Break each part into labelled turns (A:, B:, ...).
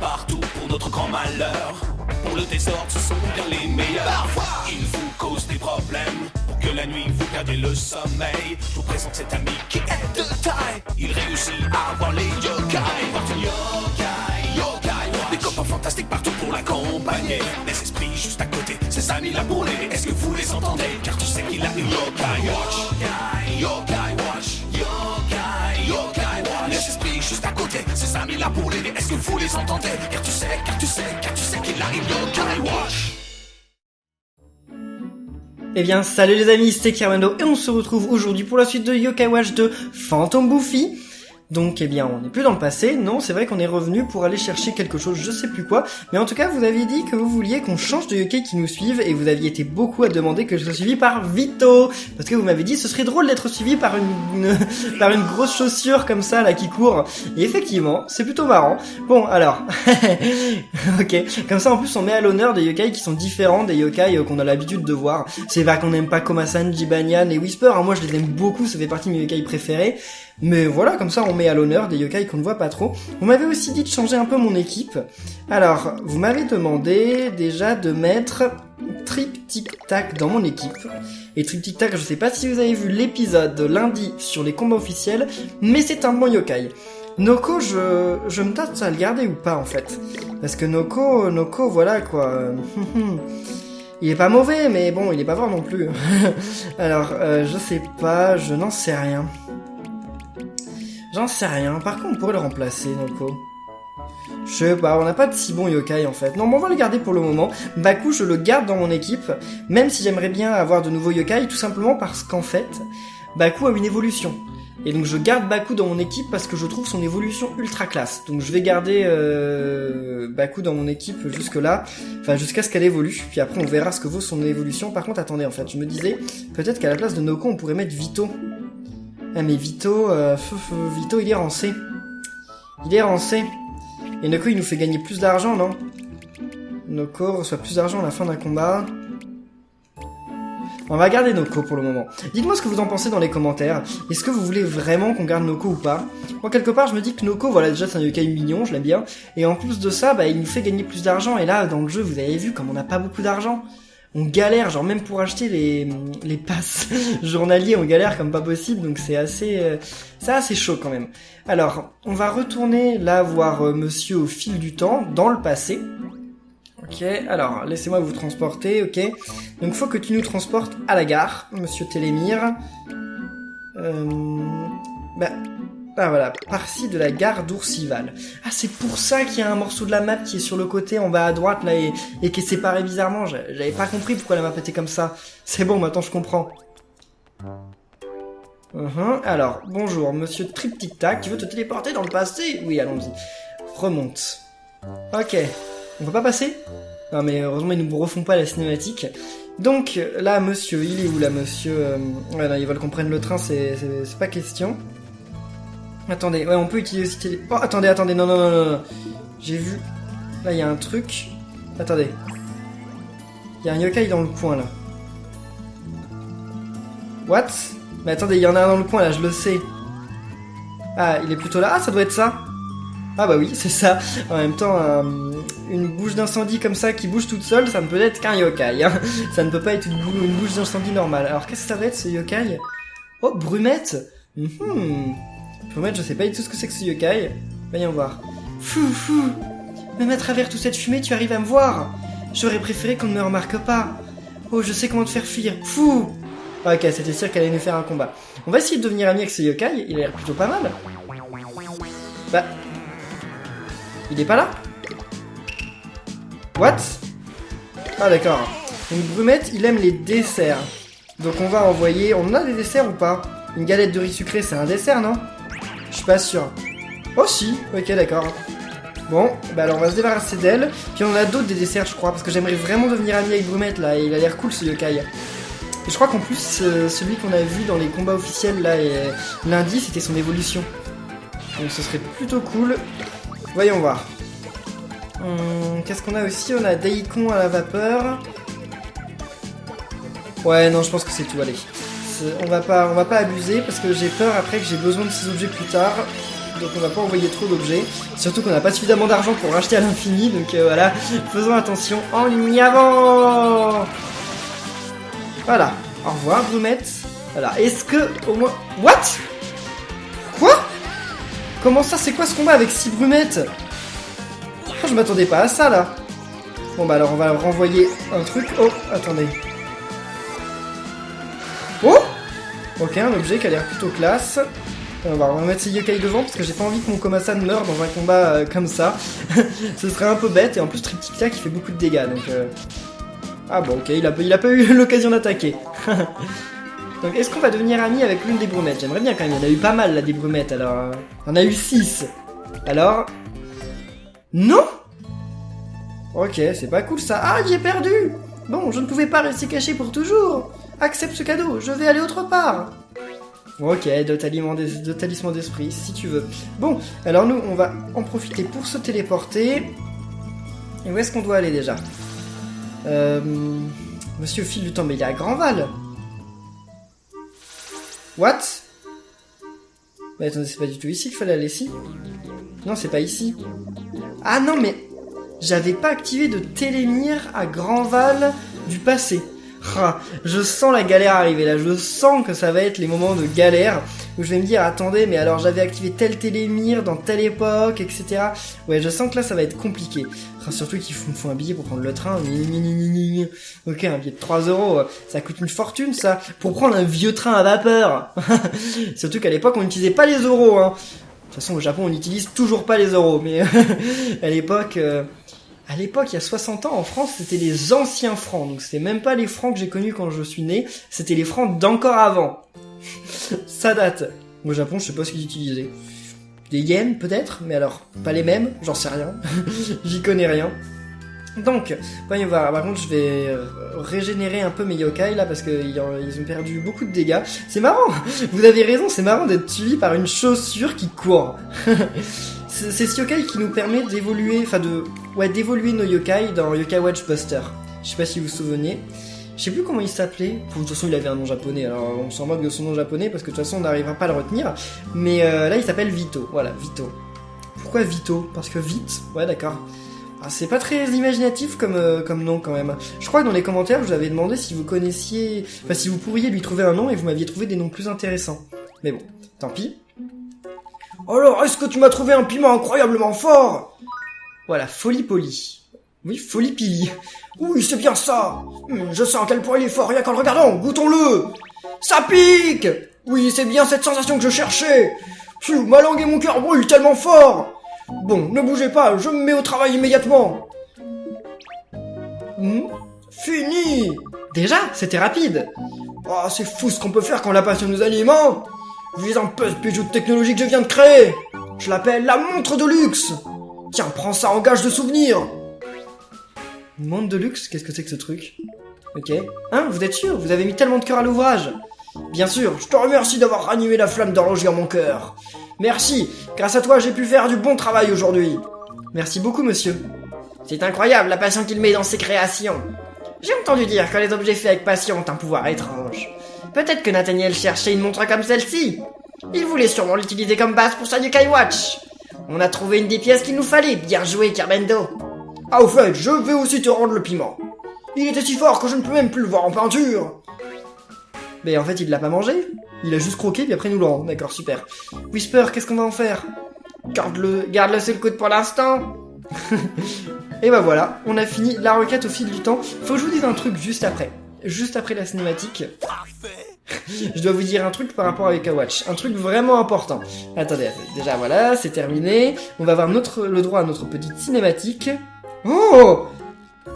A: partout pour notre grand malheur. Pour le désordre, ce sont bien les meilleurs. Parfois, ils vous causent des problèmes. Pour que la nuit vous perdiez le sommeil, je vous présente cet ami qui est de taille. Il réussit à avoir les yokai. Porte une yokai, yokai watch. Des copains fantastiques partout pour l'accompagner. Des esprits juste à côté, ses amis là pour l'aider. Est-ce que vous les entendez? Car tu sais qu'il a une yokai watch. Yokai, yokai watch. Yokai, yokai watch. Les esprits juste à côté, ses amis là pour l'aider. Est-ce que vous les entendez? Car tu sais qu'il a une yokai watch.
B: Eh bien, salut les amis, c'est Kermando et on se retrouve aujourd'hui pour la suite de Yokai Watch de Phantom Buffy. Donc, eh bien, on n'est plus dans le passé, non, c'est vrai qu'on est revenu pour aller chercher quelque chose, je sais plus quoi, mais en tout cas, vous aviez dit que vous vouliez qu'on change de yokai qui nous suivent, et vous aviez été beaucoup à demander que je sois suivi par Vito, parce que vous m'avez dit ce serait drôle d'être suivi par une grosse chaussure comme ça, là, qui court, et effectivement, c'est plutôt marrant. Bon, alors, ok, comme ça, en plus, on met à l'honneur des yokai qui sont différents des yokai qu'on a l'habitude de voir. C'est vrai qu'on n'aime pas Komasan, Jibanyan et Whisper, hein, moi je les aime beaucoup, ça fait partie de mes yokai préférés. Mais voilà, comme ça on met à l'honneur des yokai qu'on ne voit pas trop. Vous m'avez aussi dit de changer un peu mon équipe. Alors, vous m'avez demandé déjà de mettre Trip Tic Tac dans mon équipe. Et Trip Tic Tac, je sais pas si vous avez vu l'épisode de lundi sur les combats officiels, mais c'est un bon yokai. Noko, je me tâte à le garder ou pas en fait. Parce que Noko, voilà quoi. Il est pas mauvais, mais bon, il est pas fort non plus. Alors, je sais pas, je n'en sais rien. J'en sais rien, par contre on pourrait le remplacer, Noko. Je sais pas, on n'a pas de si bon yokai en fait. Non, mais on va le garder pour le moment. Baku, je le garde dans mon équipe, même si j'aimerais bien avoir de nouveaux yokai, tout simplement parce qu'en fait, Baku a une évolution. Et donc je garde Baku dans mon équipe parce que je trouve son évolution ultra classe. Donc je vais garder Baku dans mon équipe jusque là, enfin jusqu'à ce qu'elle évolue. Puis après on verra ce que vaut son évolution. Par contre attendez, en fait, je me disais, peut-être qu'à la place de Noko on pourrait mettre Vito. Ah mais Vito, Vito il est rancé. Il est rancé. Et Noko il nous fait gagner plus d'argent, non? Noko reçoit plus d'argent à la fin d'un combat. On va garder Noko pour le moment. Dites-moi ce que vous en pensez dans les commentaires. Est-ce que vous voulez vraiment qu'on garde Noko ou pas? Moi quelque part je me dis que Noko, voilà, déjà c'est un yokai mignon, je l'aime bien. Et en plus de ça, bah il nous fait gagner plus d'argent. Et là dans le jeu vous avez vu comme on n'a pas beaucoup d'argent. On galère, genre même pour acheter les passes journaliers, on galère comme pas possible, donc c'est assez chaud quand même. Alors, on va retourner là voir monsieur au fil du temps, dans le passé. Ok, alors, laissez-moi vous transporter, ok. Donc faut que tu nous transportes à la gare, monsieur Télémire. Ah voilà, par-ci de la gare d'Oursival. Ah c'est pour ça qu'il y a un morceau de la map qui est sur le côté en bas à droite là et qui est séparé bizarrement. J'avais pas compris pourquoi la map était comme ça. C'est bon, maintenant je comprends. Alors, bonjour, monsieur Trip Tic Tac, tu veux te téléporter dans le passé? Oui, allons-y. Remonte. Ok. On peut pas passer? Non mais heureusement ils nous refont pas la cinématique. Donc là monsieur, il est où là monsieur Ouais non, ils veulent qu'on prenne le train, c'est pas question. Attendez, ouais, on peut utiliser aussi Oh, attendez, non. J'ai vu. Là, il y a un truc. Attendez. Il y a un yokai dans le coin, là. What? Mais attendez, il y en a un dans le coin, là, je le sais. Ah, il est plutôt là. Ah, ça doit être ça. Ah bah oui, c'est ça. En même temps, une bouche d'incendie comme ça qui bouge toute seule, ça ne peut être qu'un yokai. Hein. Ça ne peut pas être une bouche d'incendie normale. Alors, qu'est-ce que ça va être, ce yokai? Oh, Brumette. Brumette, je sais pas du tout ce que c'est que ce yokai. Voyons voir. Fou. Même à travers toute cette fumée, tu arrives à me voir. J'aurais préféré qu'on ne me remarque pas. Oh, je sais comment te faire fuir. Fou. Ok, c'était sûr qu'elle allait nous faire un combat. On va essayer de devenir amis avec ce yokai. Il a l'air plutôt pas mal. Bah... Il est pas là? What? Ah d'accord. Donc Brumette, il aime les desserts. Donc on va envoyer... On a des desserts ou pas? Une galette de riz sucré, c'est un dessert, non? Je suis pas sûr. Oh si, ok d'accord. Bon, bah alors on va se débarrasser d'elle. Puis on a d'autres des desserts je crois, parce que j'aimerais vraiment devenir ami avec Brumette là, il a l'air cool ce yokai. Et je crois qu'en plus, celui qu'on a vu dans les combats officiels là, lundi, c'était son évolution. Donc ce serait plutôt cool. Voyons voir. Qu'est-ce qu'on a aussi? On a Daikon à la vapeur. Ouais non, je pense que c'est tout, allez. On va pas abuser parce que j'ai peur après que j'ai besoin de ces objets plus tard. donc on va pas envoyer trop d'objets. Surtout qu'on n'a pas suffisamment d'argent pour racheter à l'infini, donc voilà, faisons attention en y avant. Voilà, au revoir Brumette. Voilà, est-ce que au moins... What? Quoi? Comment ça, c'est quoi ce combat avec 6 Brumettes? Je m'attendais pas à ça là. Bon bah alors on va renvoyer un truc. Oh, attendez. Oh! Ok, un objet qui a l'air plutôt classe. On va remettre ces yokai devant parce que j'ai pas envie que mon Komasan meure dans un combat comme ça. Ce serait un peu bête et en plus Triptychia qui fait beaucoup de dégâts donc... Ah bon ok, il a pas eu l'occasion d'attaquer. Donc est-ce qu'on va devenir ami avec l'une des brumettes? J'aimerais bien quand même, il y en a eu pas mal là des brumettes alors... On a eu 6. Alors... Non? Ok, c'est pas cool ça. Ah, j'ai perdu! Bon, je ne pouvais pas rester caché pour toujours. Accepte ce cadeau, je vais aller autre part. Ok, de talisman d'esprit, si tu veux. Bon, alors nous, on va en profiter pour se téléporter. Et où est-ce qu'on doit aller déjà? Monsieur Fil du Temps, mais il est à Grandval. What? Mais attendez, c'est pas du tout ici qu'il fallait aller, si? Non, c'est pas ici. Ah non, mais... J'avais pas activé de télémire à Grandval du passé. Ah, je sens la galère arriver là, je sens que ça va être les moments de galère où je vais me dire attendez mais alors j'avais activé tel télémire dans telle époque etc. Ouais je sens que là ça va être compliqué. Enfin, surtout qu'il me faut un billet pour prendre le train. Ok, un billet de 3 €, ça coûte une fortune ça pour prendre un vieux train à vapeur. Surtout qu'à l'époque on n'utilisait pas les euros hein. De toute façon au Japon on n'utilise toujours pas les euros mais à l'époque... À l'époque, il y a 60 ans, en France, c'était les anciens francs. Donc, c'était même pas les francs que j'ai connus quand je suis né. C'était les francs d'encore avant. Ça date. Au Japon, je sais pas ce qu'ils utilisaient. Des yens, peut-être? Mais alors, pas les mêmes? J'en sais rien. J'y connais rien. Donc, voyons voir. Par contre, je vais régénérer un peu mes yokai, là, parce qu'ils ont perdu beaucoup de dégâts. C'est marrant! Vous avez raison, c'est marrant d'être suivi par une chaussure qui court. C'est ce yokai qui nous permet d'évoluer, d'évoluer nos yokai dans Yokai Watch Buster. Je sais pas si vous vous souvenez. Je sais plus comment il s'appelait. De toute façon, il avait un nom japonais, alors on s'en moque de son nom japonais parce que de toute façon, on n'arrivera pas à le retenir. Mais là, il s'appelle Vito. Voilà, Vito. Pourquoi Vito? Parce que vite. Ouais, d'accord. Ah, c'est pas très imaginatif comme nom quand même. Je crois que dans les commentaires, je vous avais demandé si vous connaissiez, enfin si vous pourriez lui trouver un nom et vous m'aviez trouvé des noms plus intéressants. Mais bon, tant pis. Alors, est-ce que tu m'as trouvé un piment incroyablement fort? Voilà, Folie Poli. Oui, Folie Pili. Oui, c'est bien ça. Je sens à quel point il est fort, rien qu'en le regardant, goûtons-le. Ça pique. Oui, c'est bien cette sensation que je cherchais. Ma langue et mon cœur brûlent tellement fort. Bon, ne bougez pas, je me mets au travail immédiatement. Fini. Déjà, c'était rapide. Oh, c'est fou ce qu'on peut faire quand la passion nous anime, hein. Je vis un peu ce bijou de technologie que je viens de créer. Je l'appelle la montre de luxe. Tiens, prends ça en gage de souvenir. Une montre de luxe? Qu'est-ce que c'est que ce truc? Ok. Hein, vous êtes sûr? Vous avez mis tellement de cœur à l'ouvrage. Bien sûr, je te remercie d'avoir ranimé la flamme d'horloger en mon cœur. Merci, grâce à toi j'ai pu faire du bon travail aujourd'hui. Merci beaucoup monsieur. C'est incroyable la passion qu'il met dans ses créations. J'ai entendu dire que les objets faits avec passion ont un pouvoir étrange. Peut-être que Nathaniel cherchait une montre comme celle-ci. Il voulait sûrement l'utiliser comme base pour sa Yokai Watch. On a trouvé une des pièces qu'il nous fallait, bien joué Carmendo. Ah au fait, je vais aussi te rendre le piment. Il était si fort que je ne peux même plus le voir en peinture. Mais en fait il l'a pas mangé. Il a juste croqué puis après il nous le rend. D'accord, super. Whisper, qu'est-ce qu'on va en faire? Garde-le sur le coude pour l'instant. Et bah voilà, on a fini la requête au fil du temps. Faut que je vous dise un truc juste après. Juste après la cinématique. Je dois vous dire un truc par rapport à Yokai Watch. Un truc vraiment important. Attendez, déjà voilà, c'est terminé. On va avoir le droit à notre petite cinématique. Oh!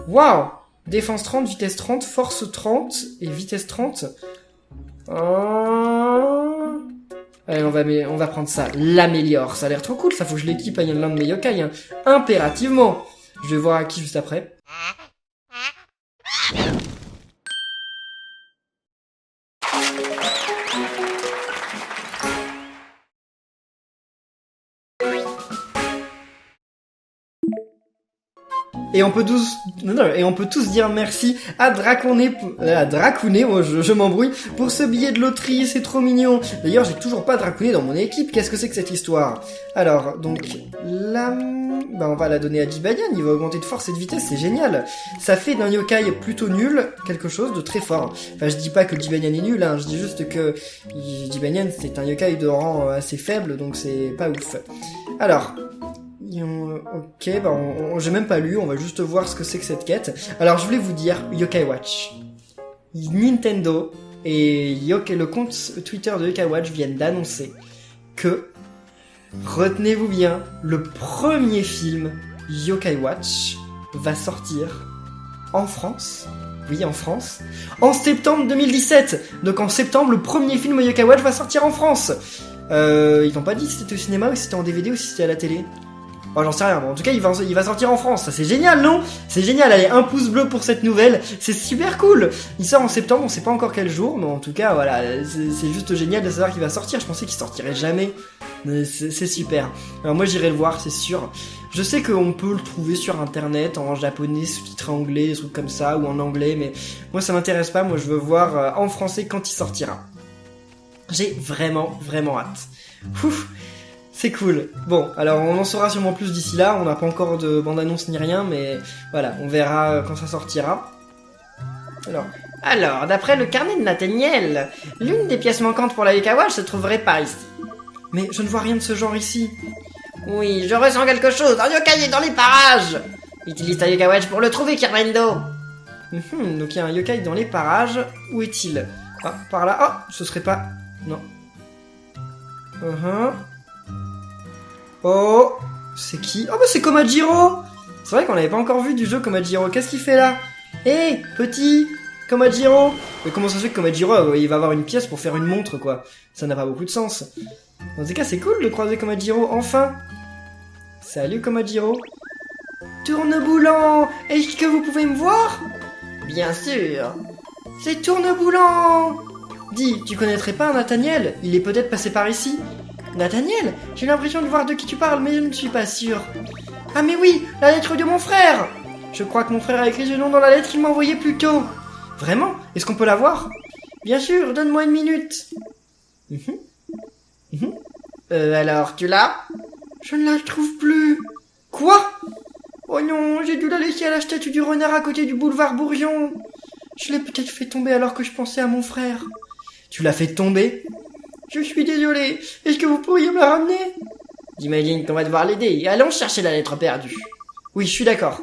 B: Waouh! Défense 30, vitesse 30, force 30 et vitesse 30. Allez, on va prendre ça. L'améliore. Ça a l'air trop cool. Ça faut que je l'équipe à l'un de mes yokai. Hein. Impérativement. Je vais voir à qui juste après. Et on peut tous dire merci à Dracounet, moi je m'embrouille, pour ce billet de loterie, c'est trop mignon. D'ailleurs, j'ai toujours pas Dracounet dans mon équipe, qu'est-ce que c'est que cette histoire? Alors, donc, là, bah on va la donner à Jibanyan, il va augmenter de force et de vitesse, c'est génial. Ça fait d'un yokai plutôt nul, quelque chose de très fort. Enfin, je dis pas que Jibanyan est nul, hein, je dis juste que Jibanyan c'est un yokai de rang assez faible, donc c'est pas ouf. Alors... Ok, bah j'ai même pas lu, on va juste voir ce que c'est que cette quête. Alors je voulais vous dire, Yokai Watch, Nintendo et le compte Twitter de Yokai Watch viennent d'annoncer que, retenez-vous bien, le premier film Yokai Watch va sortir en France. Oui, en France. En septembre 2017. Donc en septembre, le premier film Yokai Watch va sortir en France. Ils t'ont pas dit si c'était au cinéma ou si c'était en DVD ou si c'était à la télé. Oh, j'en sais rien, mais en tout cas il va sortir en France, ça c'est génial, non? C'est génial, allez, un pouce bleu pour cette nouvelle, c'est super cool. Il sort en septembre, on sait pas encore quel jour, mais en tout cas voilà, c'est juste génial de savoir qu'il va sortir, je pensais qu'il sortirait jamais, mais c'est super. Alors moi j'irai le voir, c'est sûr. Je sais qu'on peut le trouver sur internet, en japonais, sous-titré anglais, des trucs comme ça, ou en anglais, mais moi ça m'intéresse pas, moi je veux voir en français quand il sortira. J'ai vraiment hâte. Ouf. C'est cool. Bon, alors on en saura sûrement plus d'ici là, on n'a pas encore de bande-annonce ni rien, mais voilà, on verra quand ça sortira. Alors, d'après le carnet de Nathaniel, l'une des pièces manquantes pour la Yokai Watch se trouverait par ici. Mais je ne vois rien de ce genre ici. Oui, je ressens quelque chose, un yokai est dans les parages. Utilise ta Yokai Watch pour le trouver, Kirmendo. Donc il y a un yokai dans les parages, où est-il? Ah, par là, oh, ce serait pas... Non. Oh, c'est qui? Oh bah c'est Komajiro. C'est vrai qu'on l'avait pas encore vu du jeu Komajiro. Qu'est-ce qu'il fait là? Hé, petit Komajiro. Mais comment ça se fait que Komajiro, il va avoir une pièce pour faire une montre, quoi? Ça n'a pas beaucoup de sens. Dans ces cas, c'est cool de croiser Komajiro, enfin. Salut Komajiro. Tourneboulant, est-ce que vous pouvez me voir? Bien sûr. C'est Tourneboulant. Dis, tu connaîtrais pas un Nathaniel? Il est peut-être passé par ici. Nathaniel, j'ai l'impression de voir de qui tu parles, mais je ne suis pas sûr. Ah mais oui, la lettre de mon frère. Je crois que mon frère a écrit ce nom dans la lettre qu'il m'a envoyée plus tôt. Vraiment? Est-ce qu'on peut la voir? Bien sûr, donne-moi une minute. Alors, tu l'as? Je ne la trouve plus. Quoi? Oh non, j'ai dû la laisser à la statue du renard à côté du boulevard Bourgeon. Je l'ai peut-être fait tomber alors que je pensais à mon frère. Tu l'as fait tomber? Je suis désolé, est-ce que vous pourriez me la ramener? J'imagine qu'on va devoir l'aider, allons chercher la lettre perdue. Oui, je suis d'accord.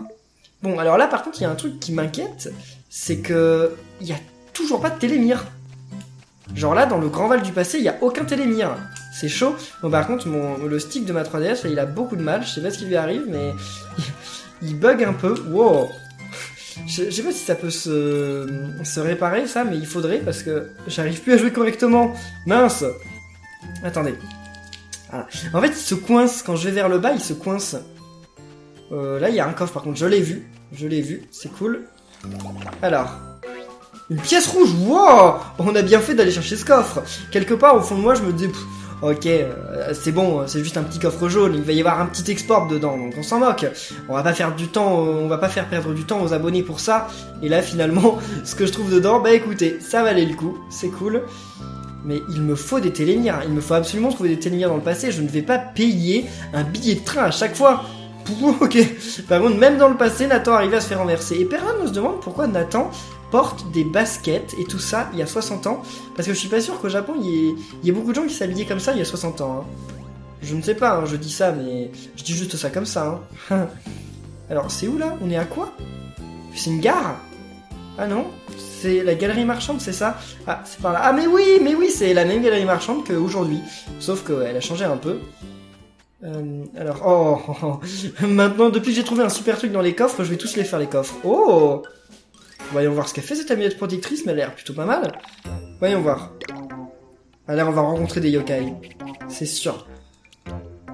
B: Bon, alors là par contre, il y a un truc qui m'inquiète, c'est que... il y a toujours pas de télémire. Genre là, dans le Grand Val du Passé, il y a aucun télémire. C'est chaud. Bon, par contre, le stick de ma 3DS, là, il a beaucoup de mal, je sais pas ce qui lui arrive, mais... il bug un peu. Wow. Je sais pas si ça peut se réparer ça, mais il faudrait parce que j'arrive plus à jouer correctement. Mince. Attendez. Voilà. En fait, il se coince quand je vais vers le bas, il se coince. Là, il y a un coffre par contre, je l'ai vu, c'est cool. Alors, une pièce rouge. Wow, on a bien fait d'aller chercher ce coffre. Quelque part au fond de moi, je me dis. Ok, c'est bon, c'est juste un petit coffre jaune, il va y avoir un petit export dedans, donc on s'en moque. On va pas faire perdre du temps aux abonnés pour ça. Et là, finalement, ce que je trouve dedans, bah écoutez, ça valait le coup, c'est cool. Mais il me faut des télémires, il me faut absolument trouver des télémires dans le passé, je ne vais pas payer un billet de train à chaque fois. Ok, par contre, même dans le passé, Nathan arrivait à se faire renverser. Et personne ne se demande pourquoi Nathan porte des baskets et tout ça il y a 60 ans, parce que je suis pas sûr qu'au Japon il y ait beaucoup de gens qui s'habillaient comme ça il y a 60 ans. Je ne sais pas, je dis ça, mais je dis juste ça comme ça. Alors c'est où là? On est à quoi? C'est une gare? Ah non, c'est la galerie marchande, c'est ça? Ah, c'est par là. Ah mais oui, c'est la même galerie marchande qu'aujourd'hui, sauf qu'elle a changé un peu. Alors, maintenant, depuis que j'ai trouvé un super truc dans les coffres, je vais tous les faire les coffres. Oh! Voyons voir ce qu'a fait cette amulette protectrice, mais elle a l'air plutôt pas mal. Voyons voir. Allez, on va rencontrer des yokai. C'est sûr.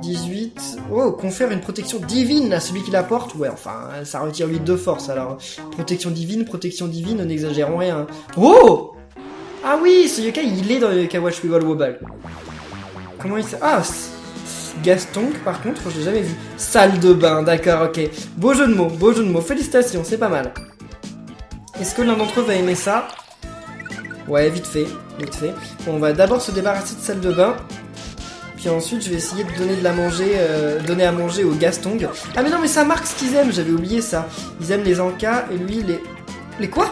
B: 18... Oh, confère une protection divine à celui qui la porte. Ouais, enfin, ça retire 8 de force, alors. Protection divine, n'exagérons rien. Oh! Ah oui, ce yokai, il est dans le Yokai Watch Wibble Wobble. Comment il s'appelle? Ah, Gaston, par contre, je l'ai jamais vu. Salle de bain, d'accord, ok. Beau jeu de mots, félicitations, c'est pas mal. Est-ce que l'un d'entre eux va aimer ça? Ouais, vite fait, vite fait. Bon, on va d'abord se débarrasser de salle de bain. Puis ensuite, je vais essayer de donner à manger aux Gaston. Ah mais non, mais ça marque ce qu'ils aiment, j'avais oublié ça. Ils aiment les encas et lui, Les quoi?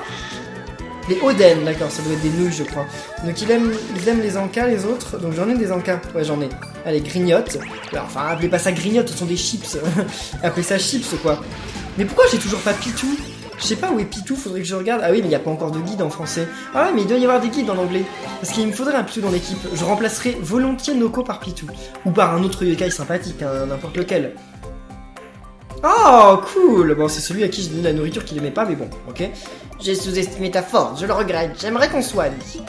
B: Les Oden, d'accord, ça doit être des nouilles, je crois. Donc ils aiment les encas, les autres. Donc j'en ai des encas. Ouais, j'en ai. Allez, grignote. Enfin, appelez pas ça grignote, ce sont des chips. Appelez ça chips, quoi. Mais pourquoi j'ai toujours pas Pitou? Je sais pas où est Pitou, faudrait que je regarde. Ah oui, mais il y a pas encore de guide en français. Ah ouais, mais il doit y avoir des guides en anglais. Parce qu'il me faudrait un Pitou dans l'équipe. Je remplacerai volontiers Noko par Pitou. Ou par un autre yokai sympathique, hein, n'importe lequel. Oh, cool. Bon, c'est celui à qui je donne la nourriture qu'il aimait pas, mais bon, ok. J'ai sous-estimé ta force, je le regrette. J'aimerais qu'on soit amis.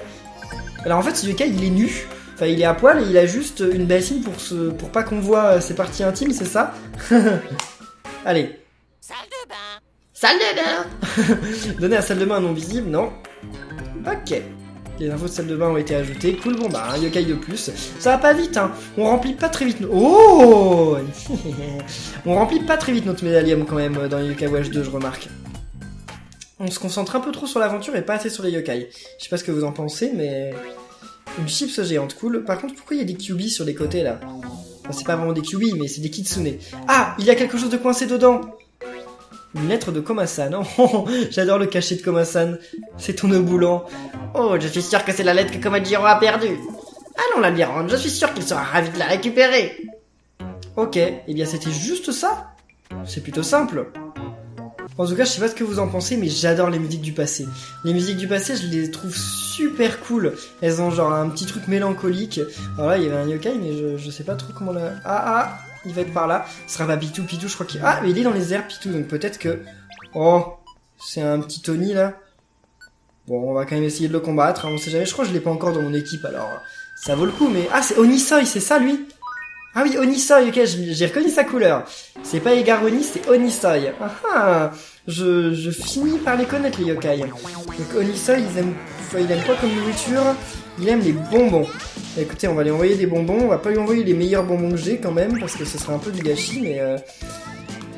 B: Alors en fait, ce yokai, il est nu. Enfin, il est à poil et il a juste une bassine pour pas qu'on voit ses parties intimes, c'est ça? Allez.
C: Salle de bain.
B: Salle de bain. Donner à salle de bain un nom visible, non? Ok. Les infos de salle de bain ont été ajoutées. Cool, bon bah, un yokai de plus. Ça va pas vite, hein. On remplit pas très vite. Oh. On remplit pas très vite notre médaillum quand même dans Yokai Watch 2, je remarque. On se concentre un peu trop sur l'aventure et pas assez sur les yokai. Je sais pas ce que vous en pensez, mais... Une chips géante, cool. Par contre, pourquoi il y a des kyubi sur les côtés, là? Enfin, c'est pas vraiment des kyubi, mais c'est des kitsune. Ah, il y a quelque chose de coincé dedans. Une lettre de Koma-san. Oh, j'adore le cachet de Koma-san. C'est ton œuf boulant.
C: Oh, je suis sûr que c'est la lettre que Komajiro a perdue. Allons la lui rendre, je suis sûr qu'il sera ravi de la récupérer.
B: Ok, eh bien c'était juste ça. C'est plutôt simple. En tout cas, je sais pas ce que vous en pensez, mais j'adore les musiques du passé. Les musiques du passé, je les trouve super cool. Elles ont genre un petit truc mélancolique. Alors là, il y avait un yokai, mais je sais pas trop comment la... Ah, il va être par là. Ce sera pas Pitou, je crois qu'il... Ah, mais il est dans les airs, Pitou, donc peut-être que... Oh, c'est un petit Tony, là. Bon, on va quand même essayer de le combattre, hein, on sait jamais. Je crois que je l'ai pas encore dans mon équipe, alors... Ça vaut le coup, mais... Ah, c'est Onisoi, c'est ça, lui? Ah oui, Onisoi, ok, j'ai reconnu sa couleur. C'est pas Egaroni, c'est Onisoi. Ah, je finis par les connaître, les yokai. Donc Onisoi, il aime quoi comme nourriture? Il aime les bonbons. Écoutez, on va lui envoyer des bonbons. On va pas lui envoyer les meilleurs bonbons que j'ai, quand même, parce que ce serait un peu du gâchis, mais...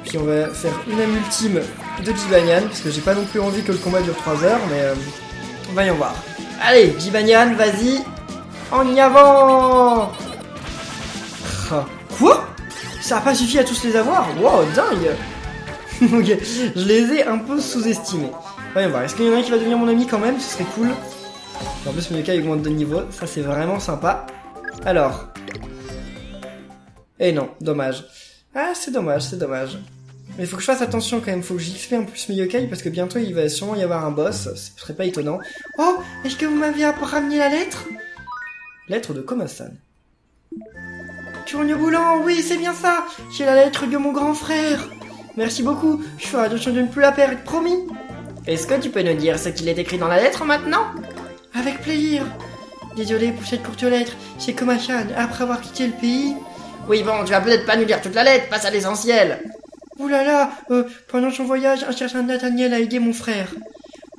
B: Puis on va faire une âme ultime de Jibanyan, parce que j'ai pas non plus envie que le combat dure 3 heures, mais... Voyons voir. Allez, Jibanyan, vas-y. En y avant. Quoi? Ça a pas suffi à tous les avoir? Wow, dingue. Ok, je les ai un peu sous-estimés. Voyons voir, est-ce qu'il y en a un qui va devenir mon ami quand même? Ce serait cool. En plus, mon yokai augmente de niveau, ça c'est vraiment sympa. Alors. Eh non, dommage. Ah, c'est dommage, c'est dommage. Mais il faut que je fasse attention quand même, faut que j'XP un plus mes yokai parce que bientôt il va sûrement y avoir un boss, ce serait pas étonnant. Oh, est-ce que vous m'avez ramené la lettre? Lettre de Koma-san. Tourne boulant, oui, c'est bien ça. J'ai la lettre de mon grand frère. Merci beaucoup, je ferai attention de ne plus la perdre, promis.
C: Est-ce que tu peux nous dire ce qu'il est écrit dans la lettre maintenant?
B: Avec plaisir. Désolé pour cette courte lettre, c'est Koma-san, après avoir quitté le pays...
C: Oui bon, tu vas peut-être pas nous lire toute la lettre, passe à l'essentiel.
B: Ouh là là, pendant son voyage, un certain Nathaniel a aidé mon frère.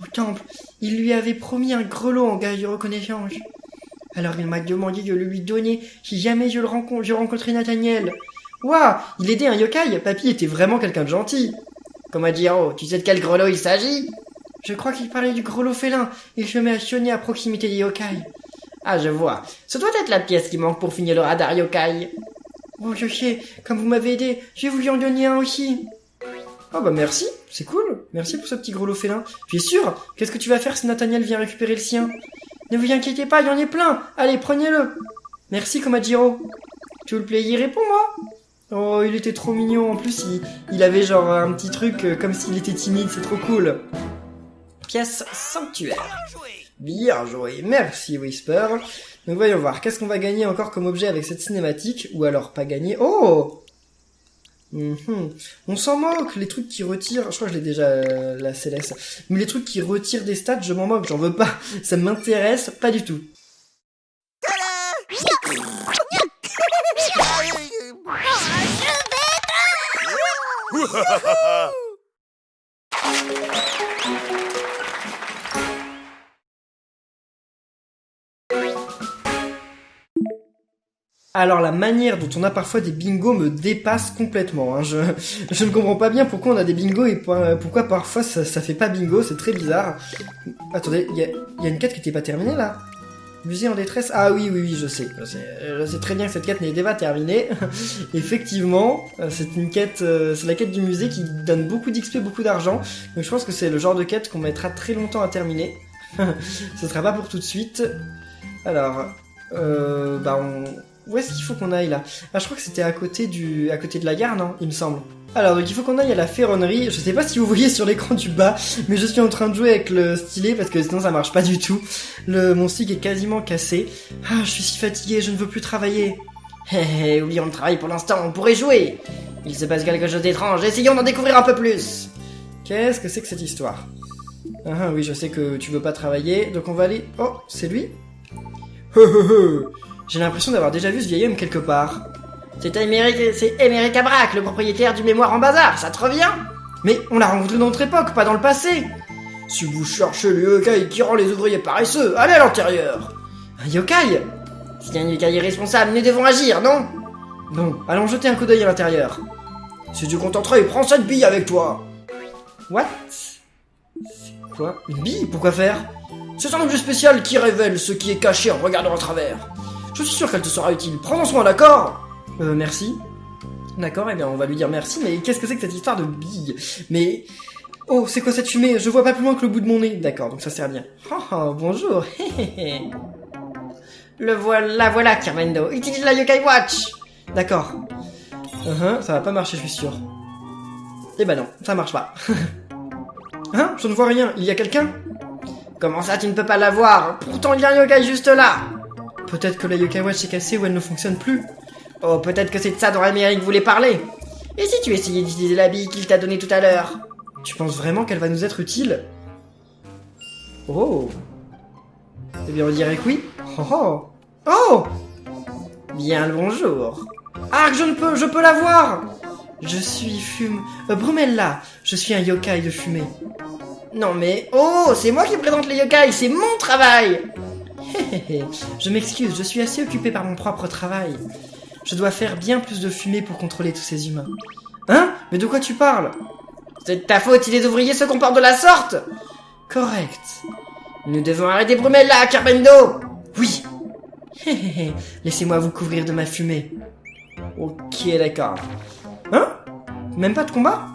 B: Au temple, il lui avait promis un grelot en gage de reconnaissance. Alors il m'a demandé de le lui donner si jamais je rencontrais Nathaniel. Waouh, il aidait un yokai, papy était vraiment quelqu'un de gentil.
C: Komajiro, tu sais de quel grelot il s'agit?
B: Je crois qu'il parlait du grelot félin, et je me mets à sonner à proximité des yokai.
C: Ah, je vois. Ce doit être la pièce qui manque pour finir le radar yokai.
B: Oh, je sais, comme vous m'avez aidé, je vais vous en donner un aussi. Oh bah merci, c'est cool. Merci pour ce petit grelot félin. Tu es sûr? Qu'est-ce que tu vas faire si Nathaniel vient récupérer le sien? Ne vous inquiétez pas, il y en a plein. Allez, prenez-le. Merci, Komajiro. Tu veux le player, réponds-moi. Oh, il était trop mignon. En plus, il avait genre un petit truc comme s'il était timide. C'est trop cool. Pièce sanctuaire. Bien joué. Merci, Whisper. Donc, voyons voir. Qu'est-ce qu'on va gagner encore comme objet avec cette cinématique? Ou alors pas gagner. Oh! On s'en moque, les trucs qui retirent, je crois que je l'ai déjà la Céleste, mais les trucs qui retirent des stats, je m'en moque, j'en veux pas, ça m'intéresse pas du tout. Alors la manière dont on a parfois des bingos me dépasse complètement. Hein. Je ne comprends pas bien pourquoi on a des bingos et pourquoi parfois ça fait pas bingo, c'est très bizarre. Attendez, il y a une quête qui était pas terminée là. Musée en détresse. Ah oui, je sais. Je sais très bien que cette quête n'est pas terminée. Effectivement, c'est une quête, c'est la quête du musée qui donne beaucoup d'XP, beaucoup d'argent. Donc je pense que c'est le genre de quête qu'on mettra très longtemps à terminer. Ce sera pas pour tout de suite. Alors, où est-ce qu'il faut qu'on aille là? Ah, je crois que c'était à côté de la gare, non? Il me semble. Alors, donc il faut qu'on aille à la ferronnerie. Je sais pas si vous voyez sur l'écran du bas, mais je suis en train de jouer avec le stylet parce que sinon ça marche pas du tout. Mon stick est quasiment cassé. Ah, je suis si fatigué, je ne veux plus travailler.
C: Hé, oublions le travail pour l'instant, on pourrait jouer. Il se passe quelque chose d'étrange, essayons d'en découvrir un peu plus.
B: Qu'est-ce que c'est que cette histoire? Ah oui, je sais que tu veux pas travailler, donc on va aller... Oh, c'est lui? J'ai l'impression d'avoir déjà vu ce vieil homme quelque part.
C: C'est Émeric Abrac, le propriétaire du mémoire en bazar, ça te revient?
B: Mais on l'a rencontré dans notre époque, pas dans le passé.
C: Si vous cherchez le yokai qui rend les ouvriers paresseux, allez à l'intérieur.
B: Un yokai?
C: Si un yokai est responsable, nous devons agir, non?
B: Bon, allons jeter un coup d'œil à l'intérieur.
C: Si tu contenterais, prends cette bille avec toi.
B: What? C'est quoi? Une bille? Pourquoi faire?
C: C'est un objet spécial qui révèle ce qui est caché en regardant à travers. Je suis sûr qu'elle te sera utile, prends-en soin, d'accord?
B: Merci. D'accord, eh bien on va lui dire merci, mais qu'est-ce que c'est que cette histoire de bille? Mais... Oh, c'est quoi cette fumée? Je vois pas plus loin que le bout de mon nez. D'accord, donc ça sert bien. Oh, bonjour.
C: Voilà, Kirmendo. Utilise la Yokai Watch.
B: D'accord. Ça va pas marcher, je suis sûr. Eh ben non, ça marche pas. Hein? Je ne vois rien. Il y a quelqu'un?
C: Comment ça, tu ne peux pas la voir? Pourtant, il y a un yokai juste là.
B: Peut-être que la Yokai Watch est cassée ou elle ne fonctionne plus.
C: Oh, peut-être que c'est de ça dont Émeric voulait parler. Et si tu essayais d'utiliser la bille qu'il t'a donnée tout à l'heure?
B: Tu penses vraiment qu'elle va nous être utile? Oh. Eh bien, on dirait que oui. Oh.
C: Bien le bonjour.
B: Ah, je peux la voir. Je suis Brumella. Je suis un yokai de fumée.
C: Non mais, oh, c'est moi qui présente les yokai, c'est mon travail.
B: Je m'excuse, je suis assez occupé par mon propre travail. Je dois faire bien plus de fumée pour contrôler tous ces humains. Hein? Mais de quoi tu parles?
C: C'est de ta faute si les ouvriers se comportent de la sorte.
B: Correct.
C: Nous devons arrêter Brumella, Carbendo.
B: Oui. Laissez-moi vous couvrir de ma fumée. Ok, d'accord. Hein? Même pas de combat?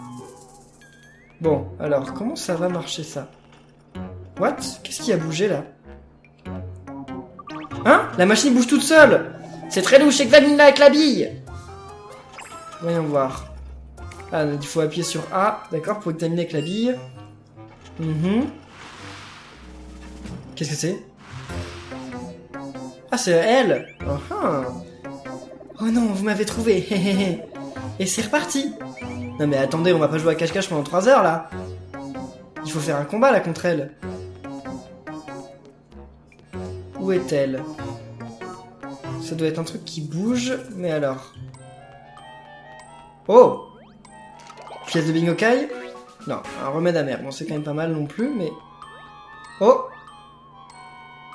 B: Bon, alors, comment ça va marcher ça? What? Qu'est-ce qui a bougé là? Hein? La machine bouge toute seule!
C: C'est très louche, examine-la avec la bille!
B: Voyons voir. Ah, il faut appuyer sur A, d'accord, pour examiner avec la bille. Qu'est-ce que c'est? Ah, c'est elle! Oh non, vous m'avez trouvé! Et c'est reparti! Non mais attendez, on va pas jouer à cache-cache pendant 3 heures là! Il faut faire un combat là contre elle! Où est-elle? Ça doit être un truc qui bouge, mais alors... Oh! Pièce de Bingokai? Non, un remède amer. Bon, c'est quand même pas mal non plus, mais... Oh!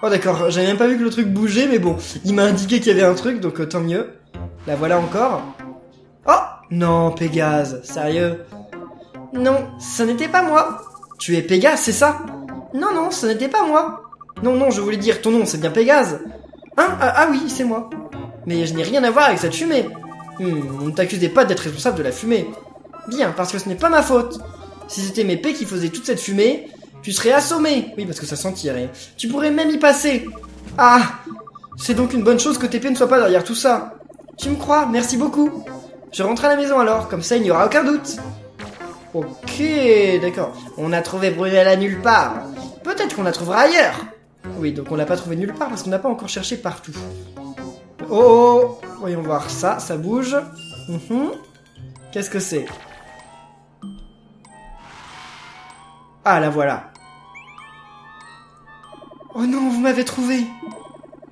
B: Oh d'accord, j'avais même pas vu que le truc bougeait, mais bon, il m'a indiqué qu'il y avait un truc, donc tant mieux. La voilà encore. Oh! Non, Pégase, sérieux?
C: Non, ce n'était pas moi.
B: Tu es Pégase, c'est ça?
C: Non, ce n'était pas moi.
B: Non, je voulais dire ton nom, c'est bien Pégase. Hein? Ah oui, c'est moi. Mais je n'ai rien à voir avec cette fumée. On ne t'accusait pas d'être responsable de la fumée. Bien, parce que ce n'est pas ma faute. Si c'était mes pets qui faisaient toute cette fumée, tu serais assommé. Oui, parce que ça sentirait. Tu pourrais même y passer. Ah! C'est donc une bonne chose que tes pets ne soient pas derrière tout ça. Tu me crois? Merci beaucoup. Je rentre à la maison alors, comme ça il n'y aura aucun doute. Ok, d'accord.
C: On a trouvé Brumella nulle part. Peut-être qu'on la trouvera ailleurs.
B: Oui, donc on l'a pas trouvé nulle part parce qu'on n'a pas encore cherché partout. Oh! Voyons voir ça, ça bouge. Qu'est-ce que c'est? Ah, la voilà. Oh non, vous m'avez trouvé.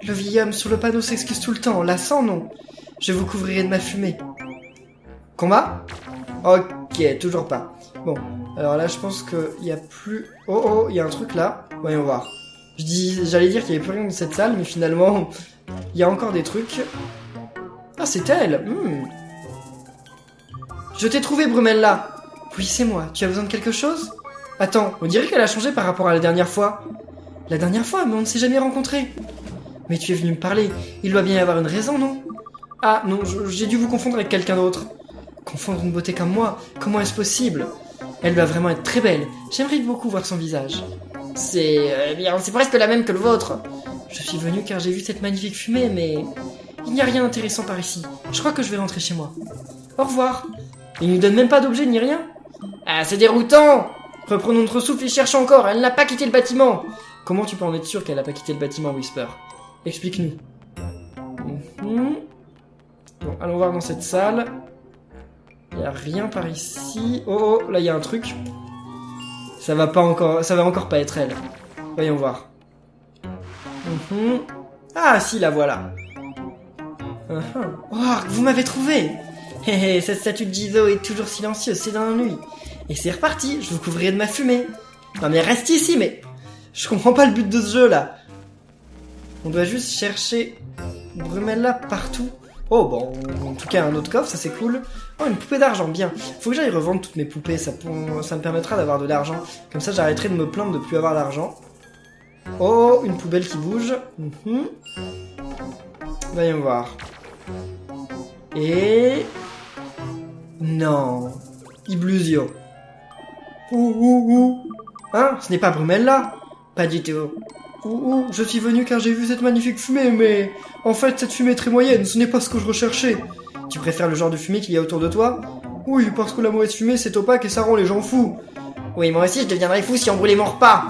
B: Le vieil homme sur le panneau s'excuse tout le temps, là sans nom. Je vous couvrirai de ma fumée. Combat? Ok, toujours pas. Bon, alors là je pense qu'il y a plus... Oh, il y a un truc là. Voyons voir. J'allais dire qu'il y avait plus rien dans cette salle, mais finalement, il y a encore des trucs. Ah, c'est elle. Je t'ai trouvé, Brumella. Oui, c'est moi. Tu as besoin de quelque chose? Attends, on dirait qu'elle a changé par rapport à la dernière fois. La dernière fois, mais on ne s'est jamais rencontrés. Mais tu es venu me parler. Il doit bien y avoir une raison, non? Ah, non, j'ai dû vous confondre avec quelqu'un d'autre. Confondre une beauté comme moi? Comment est-ce possible? Elle doit vraiment être très belle. J'aimerais beaucoup voir son visage.
C: C'est presque la même que le vôtre.
B: Je suis venu car j'ai vu cette magnifique fumée, mais... il n'y a rien d'intéressant par ici. Je crois que je vais rentrer chez moi. Au revoir. Il ne nous donne même pas d'objet ni rien.
C: Ah, c'est déroutant. Reprenons notre souffle et cherchons encore, elle n'a pas quitté le bâtiment.
B: Comment tu peux en être sûr qu'elle n'a pas quitté le bâtiment, Whisper? Explique-nous. Bon, allons voir dans cette salle. Il n'y a rien par ici. Oh, là il y a un truc. Ça va encore pas être elle. Voyons voir. Ah si, la voilà. Oh, vous m'avez trouvé. Hé hé, cette statue de Jizo est toujours silencieuse, c'est dans la nuit. Et c'est reparti, je vous couvrirai de ma fumée. Non mais reste ici, mais... je comprends pas le but de ce jeu là. On doit juste chercher Brumella partout. Oh bon, en tout cas un autre coffre, ça c'est cool. Oh, une poupée d'argent, bien. Faut que j'aille revendre toutes mes poupées, ça me permettra d'avoir de l'argent. Comme ça j'arrêterai de me plaindre de plus avoir d'argent. Oh, une poubelle qui bouge. Voyons voir. Et... non. Iblusio. Hein? Ce n'est pas Brumella? Pas du tout. Je suis venu car j'ai vu cette magnifique fumée, mais... en fait, cette fumée est très moyenne, ce n'est pas ce que je recherchais. Tu préfères le genre de fumée qu'il y a autour de toi? Oui, parce que la mauvaise fumée, c'est opaque et ça rend les gens fous.
C: Oui, moi aussi, je deviendrais fou si on brûlait mon repas.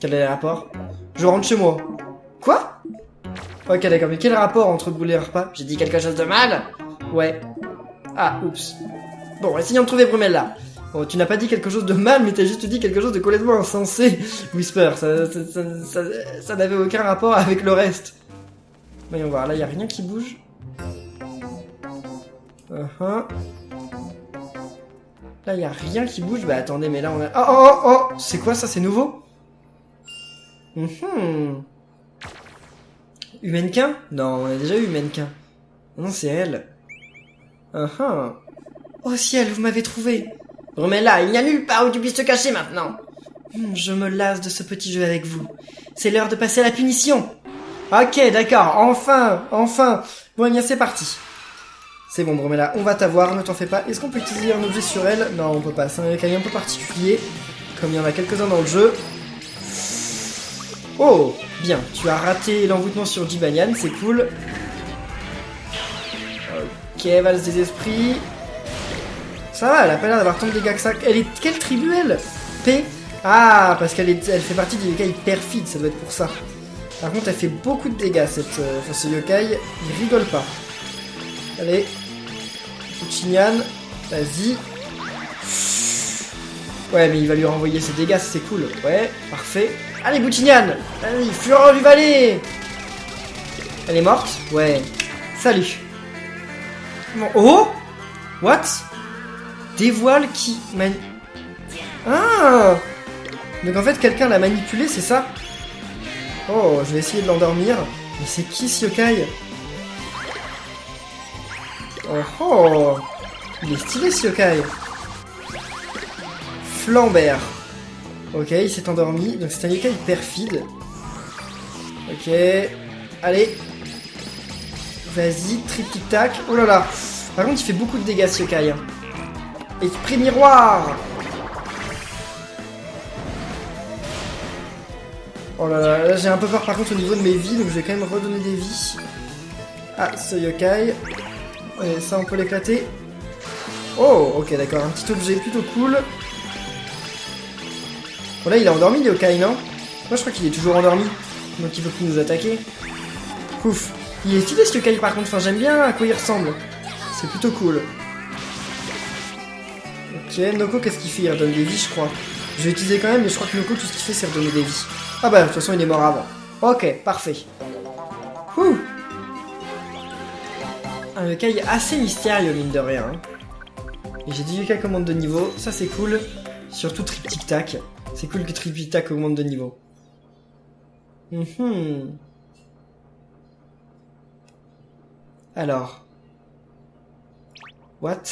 B: Quel est le rapport? Je rentre chez moi.
C: Quoi?
B: Ok, d'accord, mais quel rapport entre brûler un repas?
C: J'ai dit quelque chose de mal?
B: Ouais. Ah, oups. Bon, essayons de trouver Brumella. Oh, tu n'as pas dit quelque chose de mal, mais t'as juste dit quelque chose de complètement insensé. Whisper, ça n'avait aucun rapport avec le reste. Voyons voir, là y a rien qui bouge. Là y a rien qui bouge, bah attendez, mais là on a... Oh, c'est quoi ça, c'est nouveau? Humainquin? Non, on a déjà eu Humainquin. Non, c'est elle. Oh ciel, vous m'avez trouvé.
C: Brumella, il n'y a nulle part où tu puisses te cacher maintenant.
B: Je me lasse de ce petit jeu avec vous. C'est l'heure de passer à la punition. Ok, d'accord, enfin. Bon, eh bien, c'est parti. C'est bon, Brumella, on va t'avoir, ne t'en fais pas. Est-ce qu'on peut utiliser un objet sur elle? Non, on peut pas. C'est un écaille un peu particulier, comme il y en a quelques-uns dans le jeu. Oh, bien, tu as raté l'envoûtement sur Jibanyan, c'est cool. Ok, valse des esprits. Ça va, elle a pas l'air d'avoir tant de dégâts que ça. Elle est... quelle tribu, elle? P? Ah, parce qu'elle fait partie des yokai perfides, ça doit être pour ça. Par contre, elle fait beaucoup de dégâts, ce yokai. Il rigole pas. Allez. Puchinyan, vas-y. Ouais, mais il va lui renvoyer ses dégâts, c'est cool. Ouais, parfait. Allez, Buchinyan! Allez, fureur du Valais! Elle est morte? Ouais. Salut. Bon. Oh! What? Dévoile qui... Ah! Donc en fait, quelqu'un l'a manipulé, c'est ça? Oh, je vais essayer de l'endormir. Mais c'est qui ce yokai? Oh! Il est stylé ce yokai. Flambert. Ok, il s'est endormi. Donc c'est un yokai perfide. Ok. Allez. Vas-y, tic-tac. Oh là là. Par contre, il fait beaucoup de dégâts ce yokai. Hein. Esprit miroir. Oh là là, là j'ai un peu peur par contre au niveau de mes vies, donc je vais quand même redonner des vies. Ah, ce yokai. Ouais, ça on peut l'éclater. Oh, ok, d'accord, un petit objet plutôt cool. Bon là il est endormi le yokai, non? Moi je crois qu'il est toujours endormi, donc il peut plus nous attaquer. Ouf, il est stylé ce yokai par contre, enfin j'aime bien à quoi il ressemble. C'est plutôt cool. Ok, Noko qu'est-ce qu'il fait? Il redonne des vies je crois. Je vais utiliser quand même, mais je crois que Noko tout ce qu'il fait c'est redonner des vies. Ah bah de toute façon il est mort avant. Ok, parfait. Ouh. Un yokai assez mystérieux mine de rien. Et j'ai dit yokai augmente de niveau, ça c'est cool. Surtout Trip Tac. C'est cool que Trip Tac augmente de niveau. Alors. What?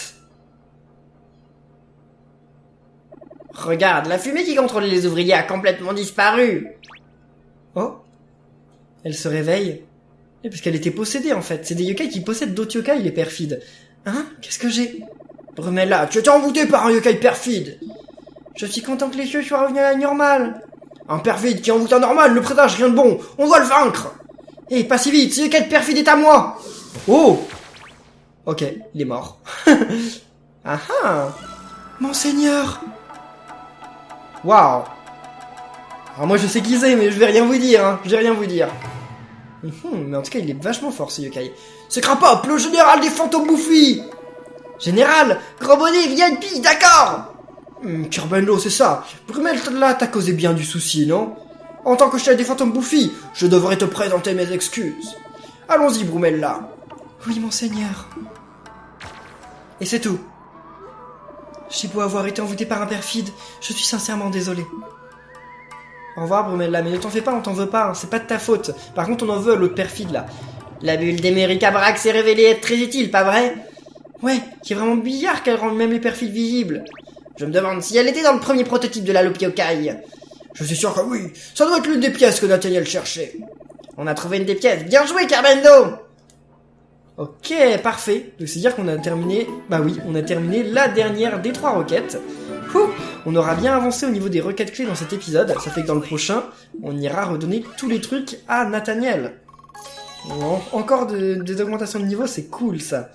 C: Regarde, la fumée qui contrôlait les ouvriers a complètement disparu.
B: Oh? Elle se réveille. Et parce qu'elle était possédée en fait. C'est des yokai qui possèdent d'autres yokai, les perfides. Hein? Qu'est-ce que j'ai?
C: Brumella, tu étais envoûté par un yokai perfide.
B: Je suis content que les yeux soient revenus à la normale.
C: Un perfide qui envoûte un normal ne présage rien de bon. On doit le vaincre.
B: Hé, pas si vite, ce yokai perfide est à moi. Oh! Ok, il est mort. Ah ah! Monseigneur! Waouh! Alors moi je sais qui c'est, mais je vais rien vous dire, hein. Je vais rien vous dire. Mais en tout cas, il est vachement fort ce yokai.
C: C'est Crapop, le général des fantômes bouffis.
B: Général! Gros bonnet, VIP, d'accord!
C: Carbendo, c'est ça. Brumel, là, t'as causé bien du souci, non? En tant que chef des fantômes bouffis, je devrais te présenter mes excuses. Allons-y, Brumella.
B: Oui, monseigneur. Et c'est tout. J'ai beau avoir été envoûté par un perfide, je suis sincèrement désolé. Au revoir, Brumella, mais ne t'en fais pas, on t'en veut pas, hein, c'est pas de ta faute. Par contre, on en veut à l'autre perfide, là.
C: La bulle d'Emericabrax s'est révélée être très utile, pas vrai?
B: Ouais, qui est vraiment bizarre qu'elle rende même les perfides visibles.
C: Je me demande si elle était dans le premier prototype de la loupe yokai. Je suis sûr que oui, ça doit être l'une des pièces que Nathaniel cherchait. On a trouvé une des pièces, bien joué, Carbendo!
B: Ok, parfait. Donc c'est dire qu'on a terminé... Bah oui, on a terminé la dernière des 3 requêtes. On aura bien avancé au niveau des requêtes clés dans cet épisode. Ça fait que dans le prochain, on ira redonner tous les trucs à Nathaniel. Encore des augmentations de niveau, c'est cool ça.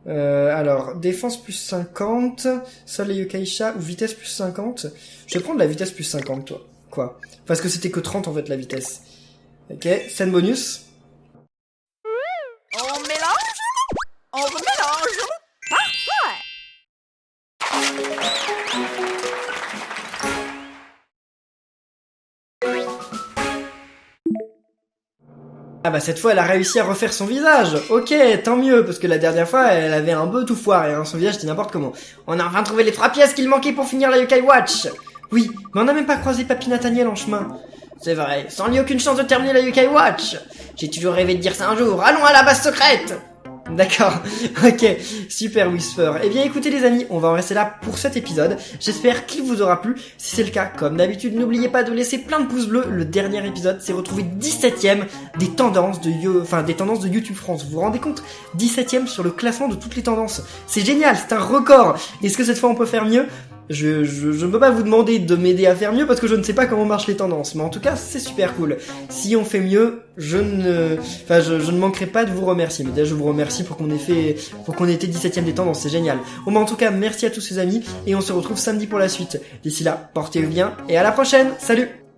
B: Alors, défense plus 50, seul les yokai-sha ou vitesse plus 50. Je vais prendre la vitesse plus 50, toi. Quoi? Parce que c'était que 30 en fait la vitesse. Ok, scène bonus.
D: On mélange, on remélange. Parfait.
B: Ah bah cette fois elle a réussi à refaire son visage. Ok, tant mieux, parce que la dernière fois elle avait un peu tout foiré, hein. Son visage était n'importe comment.
C: On a enfin trouvé les 3 pièces qu'il manquait pour finir la Yokai Watch.
B: Oui, mais on n'a même pas croisé Papy Nathaniel en chemin.
C: C'est vrai, sans lui aucune chance de terminer la Yokai Watch. J'ai toujours rêvé de dire ça un jour. Allons à la base secrète.
B: D'accord, ok, super Whisper. Eh bien écoutez les amis, on va en rester là pour cet épisode. J'espère qu'il vous aura plu. Si c'est le cas, comme d'habitude, n'oubliez pas de laisser plein de pouces bleus. Le dernier épisode s'est retrouvé 17ème des tendances de YouTube France. Vous vous rendez compte? 17ème sur le classement de toutes les tendances. C'est génial, c'est un record. Est-ce que cette fois on peut faire mieux? Je ne peux pas vous demander de m'aider à faire mieux parce que je ne sais pas comment marchent les tendances, mais en tout cas c'est super cool. Si on fait mieux, je ne manquerai pas de vous remercier. Mais déjà je vous remercie pour qu'on ait été 17ème des tendances, c'est génial. Bon bah en tout cas merci à tous ces amis et on se retrouve samedi pour la suite. D'ici là, portez-vous bien et à la prochaine. Salut!